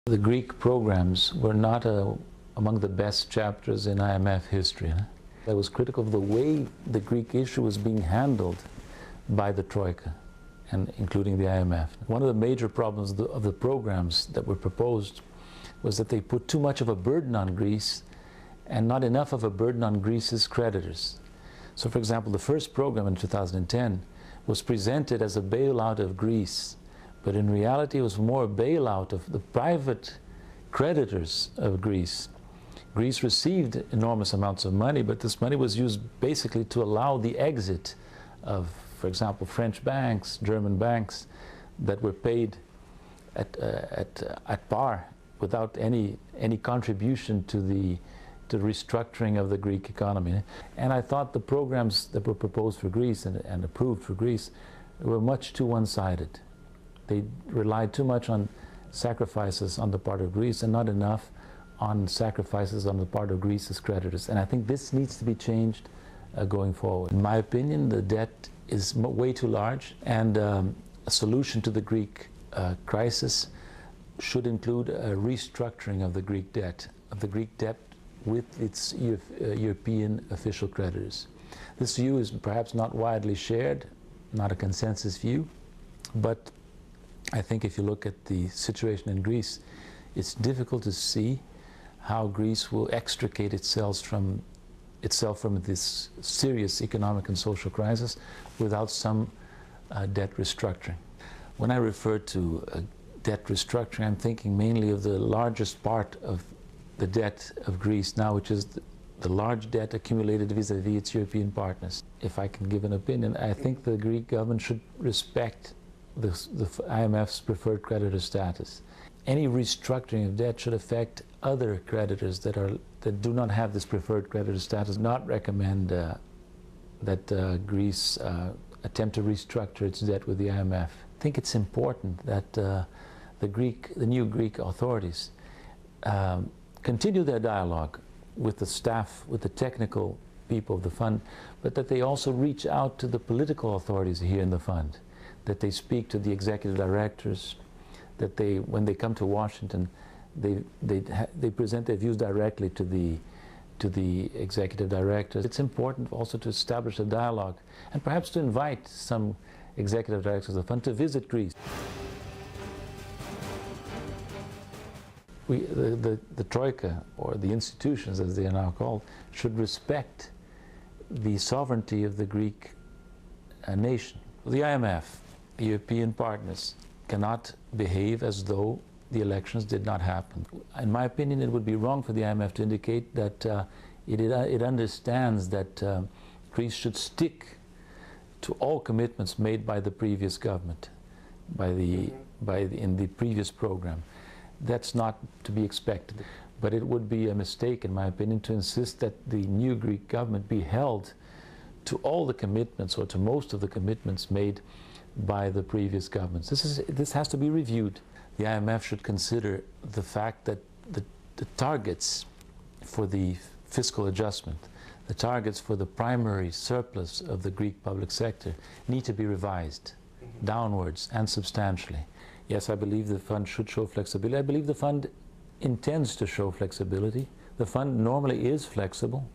The Greek programs were not among the best chapters in IMF history. I was critical of the way the Greek issue was being handled by the Troika, and including the IMF. One of the major problems of the programs that were proposed was that they put too much of a burden on Greece and not enough of a burden on Greece's creditors. So, for example, the first program in 2010 was presented as a bailout of Greece, but in reality it was more a bailout of the private creditors of Greece. Greece received enormous amounts of money, but this money was used basically to allow the exit of, for example, French banks, German banks that were paid at par without any contribution to the restructuring of the Greek economy. And I thought the programs that were proposed for Greece and approved for Greece were much too one-sided. They relied too much on sacrifices on the part of Greece and not enough on sacrifices on the part of Greece's creditors. And I think this needs to be changed going forward. In my opinion, the debt is way too large, and a solution to the Greek crisis should include a restructuring of the Greek debt with its European official creditors. This view is perhaps not widely shared, not a consensus view, but I think if you look at the situation in Greece, it's difficult to see how Greece will extricate itself from this serious economic and social crisis without some debt restructuring. When I refer to debt restructuring, I'm thinking mainly of the largest part of the debt of Greece now, which is the large debt accumulated vis-à-vis its European partners. If I can give an opinion, I think the Greek government should respect the IMF's preferred creditor status. Any restructuring of debt should affect other creditors that do not have this preferred creditor status, not recommend that Greece attempt to restructure its debt with the IMF. I think it's important that the new Greek authorities continue their dialogue with the staff, with the technical people of the fund, but that they also reach out to the political authorities here in the fund, that they speak to the executive directors, that they, when they come to Washington, they present their views directly to the executive directors. It's important also to establish a dialogue and perhaps to invite some executive directors of the fund to visit Greece. The Troika, or the institutions as they are now called, should respect the sovereignty of the Greek nation. The IMF, the European partners, cannot behave as though the elections did not happen. In my opinion, it would be wrong for the IMF to indicate that it understands that Greece should stick to all commitments made by the previous government, in the previous program. That's not to be expected. But it would be a mistake, in my opinion, to insist that the new Greek government be held to all the commitments, or to most of the commitments made by the previous governments. This has to be reviewed. The IMF should consider the fact that the targets for the fiscal adjustment, the targets for the primary surplus of the Greek public sector need to be revised downwards and substantially. Yes, I believe the fund should show flexibility. I believe the fund intends to show flexibility. The fund normally is flexible.